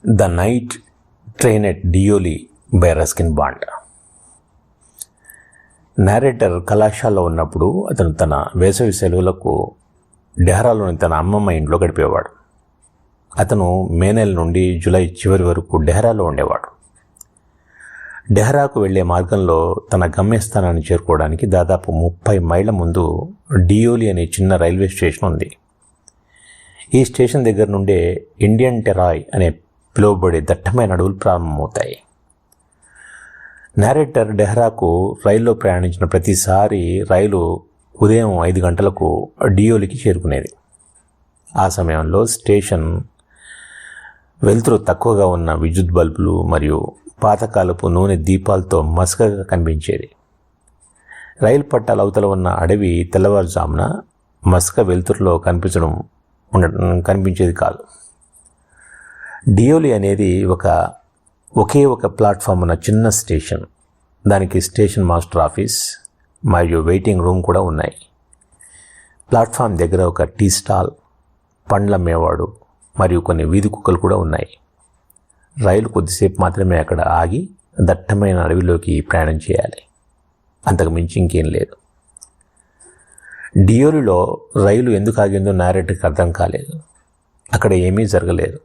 The night train at Deoli by Ruskin bond. Narrator కళాశాలలో ఉన్నప్పుడు అతను తన వేసవి సెలవులకు డెహ్రాలోని తన అమ్మమ్మ ఇంట్లో గడిపేవాడు. అతను మే నెల నుండి జూలై చివరి వరకు డెహ్రాలో ఉండేవాడు. డెహ్రాకు వెళ్లే మార్గంలో తన గమ్యస్థానాన్ని చేరుకోవడానికి దాదాపు 30 మైళ్ళ ముందు డియోలి అనే చిన్న రైల్వే స్టేషన్ ఉంది. ఈ స్టేషన్ దగ్గర నుండే ఇండియన్ టెరాయ్ అనే పిలువబడే దట్టమైన అడవులు ప్రారంభమవుతాయి. నేరేటర్ డెహ్రాకు రైల్లో ప్రయాణించిన ప్రతిసారి రైలు ఉదయం 5 గంటలకు డియోలికి చేరుకునేది. ఆ సమయంలో స్టేషన్ వెలుతురు తక్కువగా ఉన్న విద్యుత్ బల్బులు మరియు పాతకాలపు నూనె దీపాలతో మసకగా కనిపించేది. రైలు పట్టాల అవతల ఉన్న అడవి తెల్లవారుజామున మసక వెలుతురులో కనిపించేది కాదు. డియోలి అనేది ఒకే ఒక ప్లాట్ఫామ్ ఉన్న చిన్న స్టేషన్. దానికి స్టేషన్ మాస్టర్ ఆఫీస్ మరియు వెయిటింగ్ రూమ్ కూడా ఉన్నాయి. ప్లాట్ఫామ్ దగ్గర ఒక టీ స్టాల్, పండ్ల మేవాడు మరియు కొన్ని వీధి కుక్కలు కూడా ఉన్నాయి. రైలు కొద్దిసేపు మాత్రమే అక్కడ ఆగి దట్టమైన అడవిలోకి ప్రయాణం చేయాలి. అంతకు మించి ఇంకేం లేదు. డియోలిలో రైలు ఎందుకు ఆగిందో నేరేటర్కి అర్థం కాలేదు. అక్కడ ఏమీ జరగలేదు.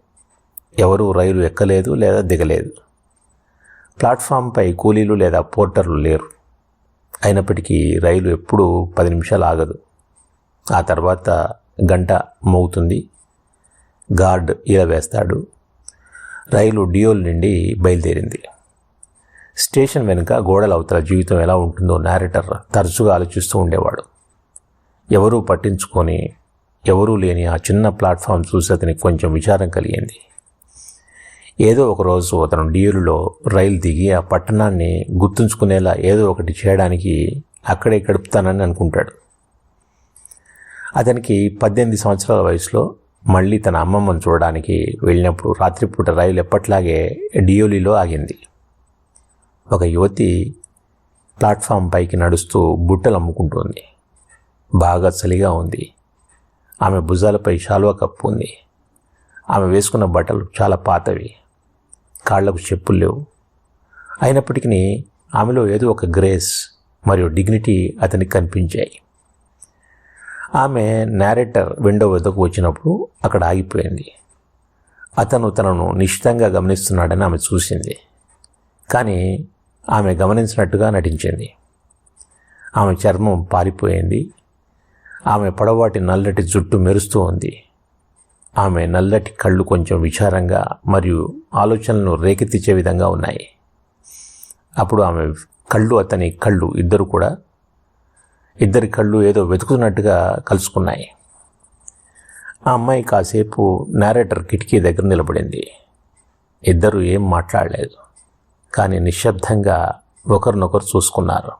ఎవరూ రైలు ఎక్కలేదు లేదా దిగలేదు. ప్లాట్ఫామ్పై కూలీలు లేదా పోర్టర్లు లేరు. అయినప్పటికీ రైలు ఎప్పుడూ 10 నిమిషాలు ఆగదు. ఆ తర్వాత గంట మోగుతుంది. గార్డ్ ఈల వేస్తాడు. రైలు డియోల్ నుండి బయలుదేరింది. స్టేషన్ వెనుక గోడల అవతల జీవితం ఎలా ఉంటుందో నేరేటర్ తరచుగా ఆలోచిస్తూ ఉండేవాడు. ఎవరూ పట్టించుకొని ఎవరూ లేని ఆ చిన్న ప్లాట్ఫామ్ చూసి అతనికి కొంచెం విచారం కలిగింది. ఏదో ఒకరోజు అతను డియోలులో రైలు దిగి ఆ పట్టణాన్ని గుర్తుంచుకునేలా ఏదో ఒకటి చేయడానికి అక్కడే గడుపుతానని అనుకుంటాడు. అతనికి 18 సంవత్సరాల వయసులో మళ్ళీ తన అమ్మమ్మను చూడడానికి వెళ్ళినప్పుడు రాత్రిపూట రైలు ఎప్పట్లాగే డియోలిలో ఆగింది. ఒక యువతి ప్లాట్ఫామ్ పైకి నడుస్తూ బుట్టలు అమ్ముకుంటోంది. బాగా చలిగా ఉంది. ఆమె భుజాలపై శాలువా కప్పు ఉంది. ఆమె వేసుకున్న బట్టలు చాలా పాతవి. కాళ్లకు చెప్పులు లేవు. అయినప్పటికీ ఆమెలో ఏదో ఒక గ్రేస్ మరియు డిగ్నిటీ అతనికి కనిపించాయి. ఆమె నేరేటర్ విండో వద్దకు వచ్చినప్పుడు అక్కడ ఆగిపోయింది. అతను తనను నిశ్చితంగా గమనిస్తున్నాడని ఆమె చూసింది. కానీ ఆమె గమనించినట్టుగా నటించింది. ఆమె చర్మం పారిపోయింది. ఆమె పొడవాటి నల్లటి జుట్టు మెరుస్తూ ఉంది. ఆమె నల్లటి కళ్ళు కొంచెం విచారంగా మరియు ఆలోచనలను రేకెత్తించే విధంగా ఉన్నాయి. అప్పుడు ఆమె కళ్ళు అతని కళ్ళు ఇద్దరి కళ్ళు ఏదో వెతుకుతున్నట్టుగా కలుసుకున్నాయి. ఆ అమ్మాయి కాసేపు నేరేటర్ కిటికీ దగ్గర నిలబడింది. ఇద్దరు ఏం మాట్లాడలేదు. కానీ నిశ్శబ్దంగా ఒకరినొకరు చూసుకున్నారు.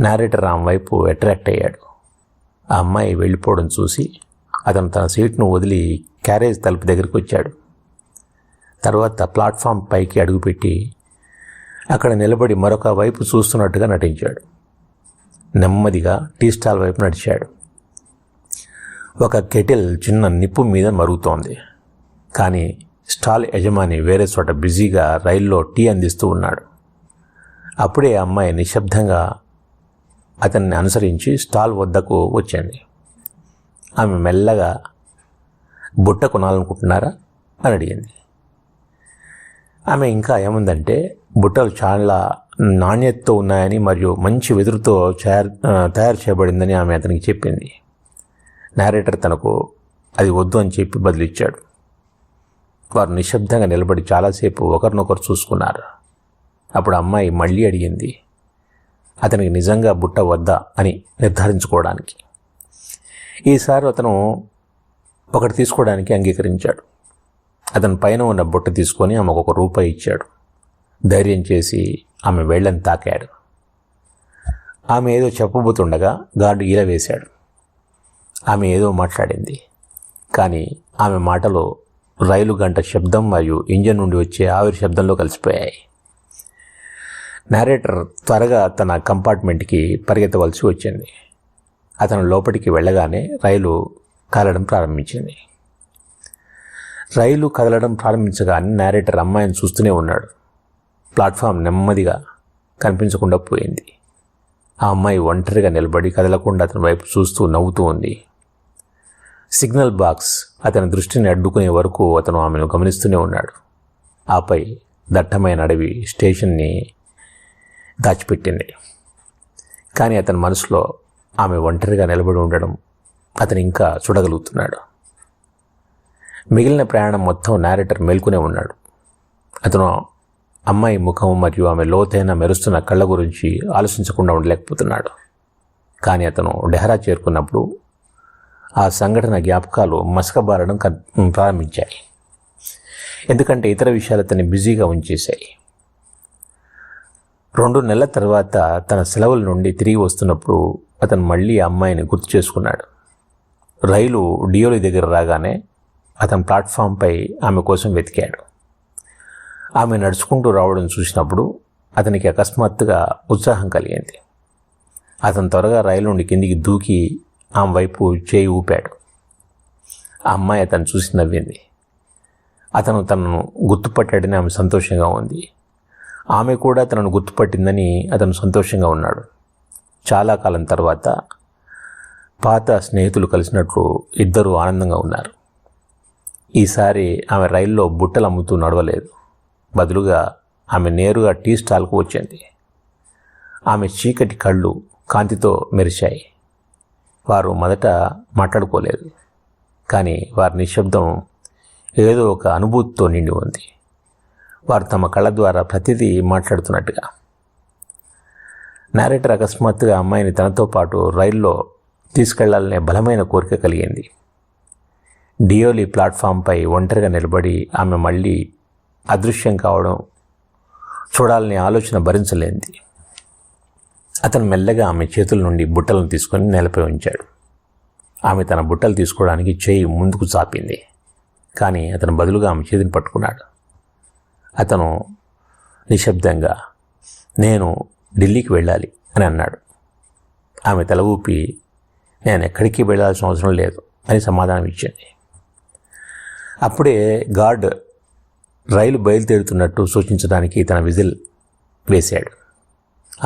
నేరేటర్ ఆమె వైపు అట్రాక్ట్ అయ్యాడు. ఆ అమ్మాయి వెళ్ళిపోవడం చూసి అతను తన సీట్ను వదిలి క్యారేజ్ తలుపు దగ్గరికి వచ్చాడు. తర్వాత ప్లాట్ఫామ్ పైకి అడుగుపెట్టి అక్కడ నిలబడి మరొక వైపు చూస్తున్నట్టుగా నటించాడు. నెమ్మదిగా టీ స్టాల్ వైపు నడిచాడు. ఒక కెటిల్ చిన్న నిప్పు మీద మరుగుతోంది. కానీ స్టాల్ యజమాని వేరే చోట బిజీగా రైల్లో టీ అందిస్తూ ఉన్నాడు. అప్పుడే ఆ అమ్మాయి నిశ్శబ్దంగా అతన్ని అనుసరించి స్టాల్ వద్దకు వచ్చింది. ఆమె మెల్లగా బుట్ట కొనాలనుకుంటున్నారా అని అడిగింది. ఆమె ఇంకా ఏముందంటే బుట్టలు చాలా నాణ్యతతో ఉన్నాయని మరియు మంచి వెదురుతో తయారు చేయబడిందని ఆమె అతనికి చెప్పింది. నేరేటర్ తనకు అది వద్దు అని చెప్పి బదులిచ్చాడు. వారు నిశ్శబ్దంగా నిలబడి చాలాసేపు ఒకరినొకరు చూసుకున్నారు. అప్పుడు అమ్మాయి మళ్ళీ అడిగింది, అతనికి నిజంగా బుట్ట వద్దా అని నిర్ధారించుకోవడానికి. ఈసారి అతను ఒకటి తీసుకోవడానికి అంగీకరించాడు. అతని పైన ఉన్న బుట్ట తీసుకొని ఆమెకు ₹1 ఇచ్చాడు. ధైర్యం చేసి ఆమె వేళ్ళని తాకాడు. ఆమె ఏదో చెప్పబోతుండగా గార్డు ఈల వేశాడు. ఆమె ఏదో మాట్లాడింది. కానీ ఆమె మాటలు రైలు గంట శబ్దం మరియు ఇంజన్ నుండి వచ్చే ఆవిరి శబ్దంలో కలిసిపోయాయి. నేరేటర్ త్వరగా తన కంపార్ట్మెంట్కి పరిగెత్తవలసి వచ్చింది. అతను లోపలికి వెళ్ళగానే రైలు కాలడం ప్రారంభించింది. రైలు కదలడం ప్రారంభించగానే నేరేటర్ అమ్మాయిని చూస్తూనే ఉన్నాడు. ప్లాట్ఫామ్ నెమ్మదిగా కనిపించకుండా పోయింది. ఆ అమ్మాయి ఒంటరిగా నిలబడి కదలకుండా అతని వైపు చూస్తూ నవ్వుతూ ఉంది. సిగ్నల్ బాక్స్ అతని దృష్టిని అడ్డుకునే వరకు అతను ఆమెను గమనిస్తూనే ఉన్నాడు. ఆపై దట్టమైన అడవి స్టేషన్ని దాచిపెట్టింది. కానీ అతని మనసులో ఆమె ఒంటరిగా నిలబడి ఉండడం అతను ఇంకా చూడగలుగుతున్నాడు. మిగిలిన ప్రయాణం మొత్తం నేరేటర్ మేల్కొనే ఉన్నాడు. అతను అమ్మాయి ముఖం మరియు ఆమె లోతైన మెరుస్తున్న కళ్ళ గురించి ఆలోచించకుండా ఉండలేకపోతున్నాడు. కానీ అతను డెహ్రా చేరుకున్నప్పుడు ఆ సంఘటన జ్ఞాపకాలు మసకబారడం ప్రారంభించాయి. ఎందుకంటే ఇతర విషయాలు అతన్ని బిజీగా ఉంచేశాయి. 2 నెలల తర్వాత తన సెలవుల నుండి తిరిగి వస్తున్నప్పుడు అతను మళ్ళీ ఆ అమ్మాయిని గుర్తు చేసుకున్నాడు. రైలు డియోలి దగ్గర రాగానే అతను ప్లాట్ఫామ్పై ఆమె కోసం వెతికాడు. ఆమె నడుచుకుంటూ రావడం చూసినప్పుడు అతనికి అకస్మాత్తుగా ఉత్సాహం కలిగింది. అతను త్వరగా రైలు నుండి కిందికి దూకి ఆమె వైపు చేయి ఊపాడు. ఆ అమ్మాయి అతను చూసి నవ్వింది. అతను తనను గుర్తుపట్టాడని ఆమె సంతోషంగా ఉంది. ఆమె కూడా తనను గుర్తుపట్టిందని అతను సంతోషంగా ఉన్నాడు. చాలా కాలం తర్వాత పాత స్నేహితులు కలిసినట్లు ఇద్దరూ ఆనందంగా ఉన్నారు. ఈసారి ఆమె రైల్లో బుట్టలు అమ్ముతూ నడవలేదు. బదులుగా ఆమె నేరుగా టీ స్టాల్కు వచ్చింది. ఆమె చీకటి కళ్ళు కాంతితో మెరిశాయి. వారు మొదట మాట్లాడుకోలేదు, కానీ వారి నిశ్శబ్దం ఏదో ఒక అనుభూతితో నిండి ఉంది. వారు తమ కళ్ళ ద్వారా ప్రతిదీ మాట్లాడుతున్నట్టుగా. నేరేటర్ అకస్మాత్తుగా అమ్మాయిని తనతో పాటు రైల్లో తీసుకెళ్లాలనే బలమైన కోరిక కలిగింది. డియోలి ప్లాట్ఫామ్పై ఒంటరిగా నిలబడి ఆమె మళ్ళీ అదృశ్యం కావడం చూడాలనే ఆలోచన భరించలేంది. అతను మెల్లగా ఆమె చేతుల నుండి బుట్టలను తీసుకొని నేలపై ఉంచాడు. ఆమె తన బుట్టలు తీసుకోవడానికి చేయి ముందుకు చాపింది, కానీ అతను బదులుగా ఆమె చేతిని పట్టుకున్నాడు. అతను నిశ్శబ్దంగా నేను ఢిల్లీకి వెళ్ళాలి అని అన్నాడు. ఆమె తల ఊపి నేను ఎక్కడికి వెళ్ళాల్సిన అవసరం లేదు అని సమాధానం ఇచ్చింది. అప్పుడే గార్డ్ రైలు బయలుదేరుతున్నట్టు సూచించడానికి తన విజిల్ వేశాడు.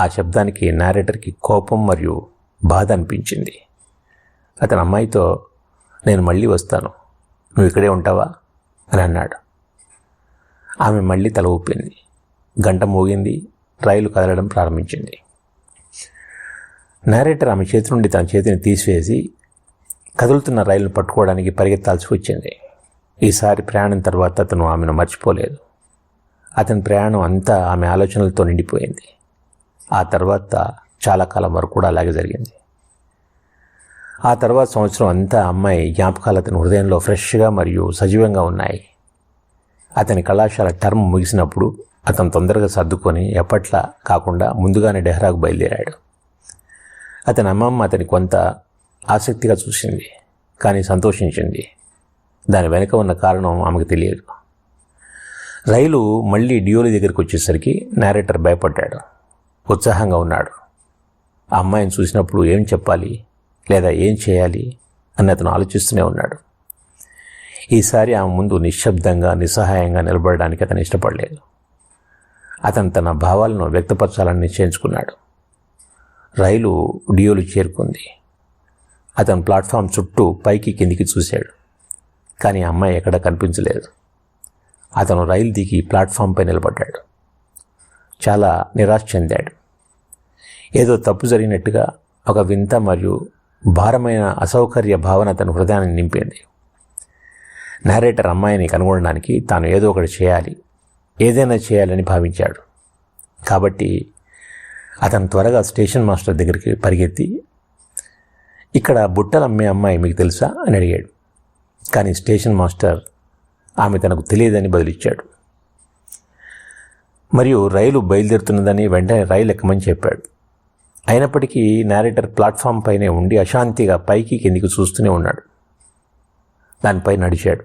ఆ శబ్దానికి నేరేటర్కి కోపం మరియు బాధ అనిపించింది. అతని అమ్మాయితో నేను మళ్ళీ వస్తాను, నువ్వు ఇక్కడే ఉంటావా అని అన్నాడు. ఆమె మళ్ళీ తల ఊపింది. గంట మోగింది. రైలు కదలడం ప్రారంభించింది. నేరేటర్ ఆమె చేతి నుండి తన చేతిని తీసివేసి కదులుతున్న రైలును పట్టుకోవడానికి పరిగెత్తాల్సి వచ్చింది. ఈసారి ప్రయాణం తర్వాత అతను ఆమెను మర్చిపోలేదు. అతని ప్రయాణం అంతా ఆమె ఆలోచనలతో నిండిపోయింది. ఆ తర్వాత చాలా కాలం వరకు కూడా అలాగే జరిగింది. ఆ తర్వాత సంవత్సరం అంతా అమ్మాయి జ్ఞాపకాలు అతని హృదయంలో ఫ్రెష్గా మరియు సజీవంగా ఉన్నాయి. అతని కళాశాల టర్మ్ ముగిసినప్పుడు అతను తొందరగా సర్దుకొని ఎప్పట్లా కాకుండా ముందుగానే డెహ్రాకు బయలుదేరాడు. అతని అమ్మమ్మ అతని కొంత ఆసక్తిగా చూసింది, కానీ సంతోషించింది. దాని వెనుక ఉన్న కారణం ఆమెకు తెలియదు. రైలు మళ్ళీ డియోలి దగ్గరికి వచ్చేసరికి నేరేటర్ భయపడ్డాడు. ఉత్సాహంగా ఉన్నాడు. ఆ అమ్మాయిని చూసినప్పుడు ఏం చెప్పాలి లేదా ఏం చేయాలి అని అతను ఆలోచిస్తూనే ఉన్నాడు. ఈసారి ఆమె ముందు నిశ్శబ్దంగా నిస్సహాయంగా నిలబడడానికి అతను ఇష్టపడలేదు. అతను తన భావాలను వ్యక్తపరచాలని నిశ్చయించుకున్నాడు. రైలు డియోలు చేరుకుంది. అతను ప్లాట్ఫామ్ చుట్టూ పైకి కిందికి చూశాడు, కానీ ఆ అమ్మాయి ఎక్కడా కనిపించలేదు. అతను రైలు దిగి ప్లాట్ఫామ్పై నిలబడ్డాడు. చాలా నిరాశ చెందాడు. ఏదో తప్పు జరిగినట్టుగా ఒక వింత మరియు భారమైన అసౌకర్య భావన అతని హృదయాన్ని నింపింది. నేరేటర్ అమ్మాయిని కనుగొనడానికి తాను ఏదో ఒకటి చేయాలి, ఏదైనా చేయాలని భావించాడు. కాబట్టి అతను త్వరగా స్టేషన్ మాస్టర్ దగ్గరికి పరిగెత్తి ఇక్కడ బుట్టలు అమ్మే అమ్మాయి మీకు తెలుసా అని అడిగాడు. కానీ స్టేషన్ మాస్టర్ ఆమె తనకు తెలియదని బదులిచ్చాడు మరియు రైలు బయలుదేరుతున్నదని వెంటనే రైలు ఎక్కమని చెప్పాడు. అయినప్పటికీ నేరేటర్ ప్లాట్ఫామ్ పైనే ఉండి అశాంతిగా పైకి కిందికి చూస్తూనే ఉన్నాడు. దానిపై నడిచాడు.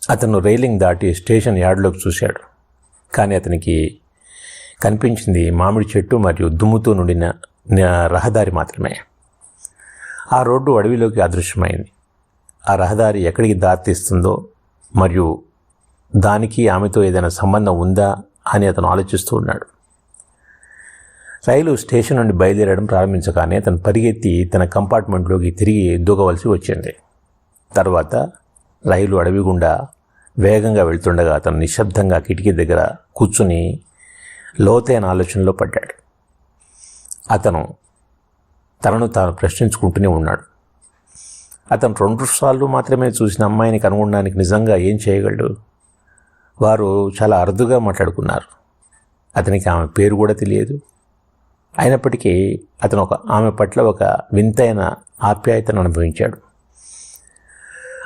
అతను రైలింగ్ దాటి స్టేషన్ యార్డ్లోకి చూశాడు, కానీ అతనికి కనిపించింది మామిడి చెట్టు మరియు దుమ్ముతో నిండిన రహదారి మాత్రమే. ఆ రోడ్డు అడవిలోకి అదృశ్యమైంది. ఆ రహదారి ఎక్కడికి దారితీస్తుందో మరియు దానికి ఆమెతో ఏదైనా సంబంధం ఉందా అని అతను ఆలోచిస్తూ ఉన్నాడు. రైలు స్టేషన్ నుండి బయలుదేరడం ప్రారంభించగానే అతను పరిగెత్తి తన కంపార్ట్మెంట్లోకి తిరిగి దూకవలసి వచ్చింది. తర్వాత రైలు అడవి గుండా వేగంగా వెళ్తుండగా అతను నిశ్శబ్దంగా కిటికీ దగ్గర కూర్చుని లోతైన ఆలోచనలో పడ్డాడు. అతను తనను తాను ప్రశ్నించుకుంటూనే ఉన్నాడు. అతను 2 సార్లు మాత్రమే చూసిన అమ్మాయిని కనుగొనడానికి నిజంగా ఏం చేయగలడు? వారు చాలా అరుదుగా మాట్లాడుకున్నారు. అతనికి ఆమె పేరు కూడా తెలియదు. అయినప్పటికీ అతను ఆమె పట్ల ఒక వింతైన ఆప్యాయతను అనుభవించాడు.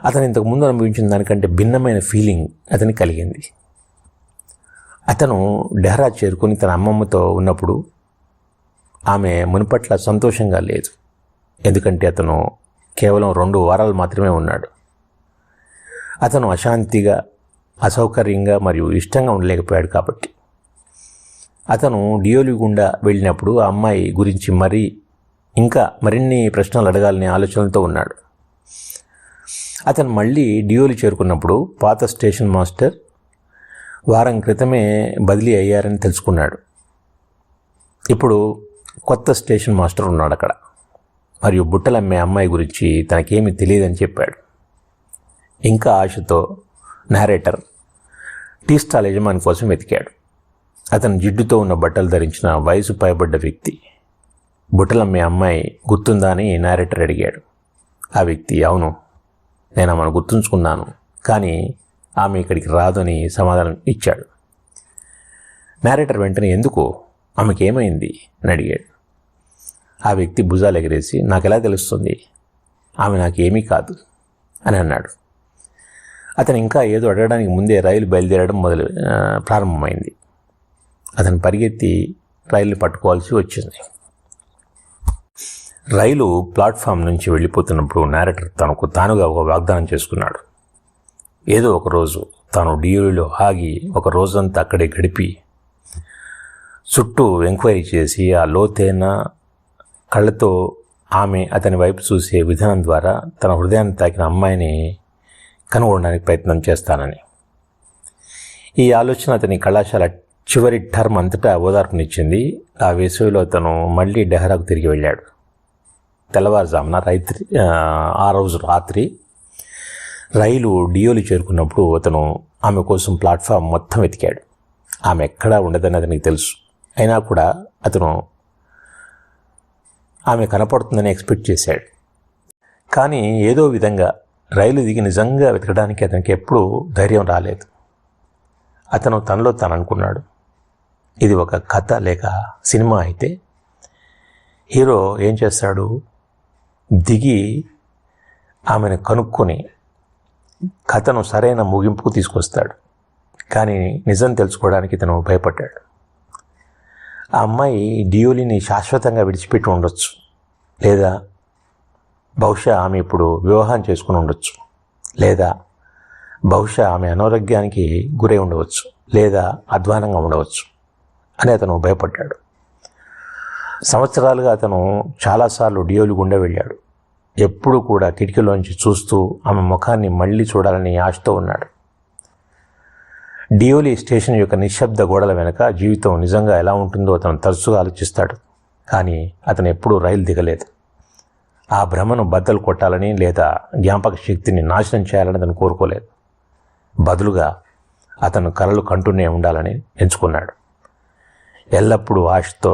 అతను ఇంతకుముందు అనుభవించిన దానికంటే భిన్నమైన ఫీలింగ్ అతనికి కలిగింది. అతను డెహ్రా చేరుకుని తన అమ్మమ్మతో ఉన్నప్పుడు ఆమె మునుపట్ల సంతోషంగా లేదు. ఎందుకంటే అతను కేవలం 2 వారాలు మాత్రమే ఉన్నాడు. అతను అశాంతిగా, అసౌకర్యంగా మరియు ఇష్టంగా ఉండలేకపోయాడు. కాబట్టి అతను డియోలి గుండా వెళ్ళినప్పుడు ఆ అమ్మాయి గురించి మరిన్ని ప్రశ్నలు అడగాలనే ఆలోచనలతో ఉన్నాడు. అతను మళ్ళీ డియోలి చేరుకున్నప్పుడు పాత స్టేషన్ మాస్టర్ వారం క్రితమే బదిలీ అయ్యారని తెలుసుకున్నాడు. ఇప్పుడు కొత్త స్టేషన్ మాస్టర్ ఉన్నాడు అక్కడ. మరియు బుట్టలమ్మే అమ్మాయి గురించి తనకేమీ తెలియదని చెప్పాడు. ఇంకా ఆశతో నారేటర్ టీ స్టాల్ యజమాని కోసం వెతికాడు. అతను జిడ్డుతో ఉన్న బట్టలు ధరించిన వయసు పైబడ్డ వ్యక్తి. బుట్టలమ్మే అమ్మాయి గుర్తుందా అని నారేటర్ అడిగాడు. ఆ వ్యక్తి, అవును, నేను ఆమెను గుర్తుంచుకున్నాను, కానీ ఆమె ఇక్కడికి రాదు అని సమాధానం ఇచ్చాడు. నారేటర్ వెంటనే, ఎందుకు, ఆమెకి ఏమైంది అని అడిగాడు. ఆ వ్యక్తి భుజాలు ఎగరేసి, నాకెలా తెలుస్తుంది, ఆమె నాకేమీ కాదు అని అన్నాడు. అతను ఇంకా ఏదో అడగడానికి ముందే రైలు బయలుదేరడం ప్రారంభమైంది. అతను పరిగెత్తి రైలు పట్టుకోవాల్సి వచ్చింది. రైలు ప్లాట్ఫామ్ నుంచి వెళ్ళిపోతున్నప్పుడు నారేటర్ తనకు తానుగా ఒక వాగ్దానం చేసుకున్నాడు. ఏదో ఒకరోజు తాను డియోలిలో ఆగి ఒక రోజంతా అక్కడే గడిపి చుట్టూ ఎంక్వైరీ చేసి ఆ లోతైన కళ్ళతో ఆమె అతని వైపు చూసే విధానం ద్వారా తన హృదయాన్ని తాకిన అమ్మాయిని కనుగొనడానికి ప్రయత్నం చేస్తానని. ఈ ఆలోచన అతని కళాశాల చివరి టర్మ్ అంతటా ఓదార్పునిచ్చింది. ఆ వేసవిలో అతను మళ్ళీ డెహ్రాకు తిరిగి వెళ్ళాడు. తెల్లవారుజామున ఆ రోజు రాత్రి రైలు డియోలి చేరుకున్నప్పుడు అతను ఆమె కోసం ప్లాట్ఫామ్ మొత్తం వెతికాడు. ఆమె ఎక్కడా ఉండదని అతనికి తెలుసు. అయినా కూడా అతను ఆమె కనపడుతుందని ఎక్స్పెక్ట్ చేశాడు. కానీ ఏదో విధంగా రైలు దిగి నిజంగా వెతకడానికి అతనికి ఎప్పుడూ ధైర్యం రాలేదు. అతను తనలో తాను అనుకున్నాడు, ఇది ఒక కథ లేక సినిమా అయితే హీరో ఏం చేస్తాడు, దిగి ఆమెను కనుక్కొని కథను సరైన ముగింపుకు తీసుకొస్తాడు. కానీ నిజం తెలుసుకోవడానికి తను భయపడ్డాడు. ఆ అమ్మాయి డియోలిని శాశ్వతంగా విడిచిపెట్టి ఉండొచ్చు, లేదా బహుశా ఆమె ఇప్పుడు వివాహం చేసుకుని ఉండొచ్చు, లేదా బహుశా ఆమె అనారోగ్యానికి గురై ఉండవచ్చు, లేదా అధ్వానంగా ఉండవచ్చు అని అతను భయపడ్డాడు. సంవత్సరాలుగా అతను చాలాసార్లు డియోలి గుండా వెళ్ళాడు. ఎప్పుడు కూడా కిటికీలోంచి చూస్తూ ఆమె ముఖాన్ని మళ్ళీ చూడాలని ఆశతో ఉన్నాడు. డియోలి స్టేషన్ యొక్క నిశ్శబ్ద గోడల వెనక జీవితం నిజంగా ఎలా ఉంటుందో అతను తరచుగా ఆలోచిస్తాడు. కానీ అతను ఎప్పుడూ రైలు దిగలేదు. ఆ భ్రమను బద్దలు కొట్టాలని లేదా జ్ఞాపక శక్తిని నాశనం చేయాలని అతను కోరుకోలేదు. బదులుగా అతను కలలు కంటూనే ఉండాలని ఎంచుకున్నాడు. ఎల్లప్పుడూ ఆశతో,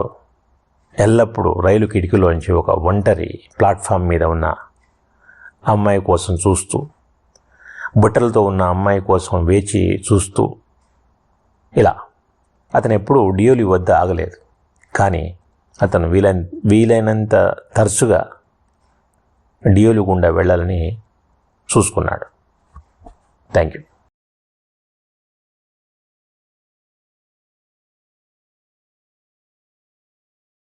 ఎల్లప్పుడూ రైలు కిటికీలోంచి ఒక ఒంటరి ప్లాట్ఫామ్ మీద ఉన్న అమ్మాయి కోసం చూస్తూ, బుట్టలతో ఉన్న అమ్మాయి కోసం వేచి చూస్తూ, ఇలా అతను ఎప్పుడూ డియోలి వద్ద ఆగలేదు. కానీ అతను వీలైనంత తరచుగా డియోలి గుండా వెళ్ళాలని చూసుకున్నాడు. Thank you.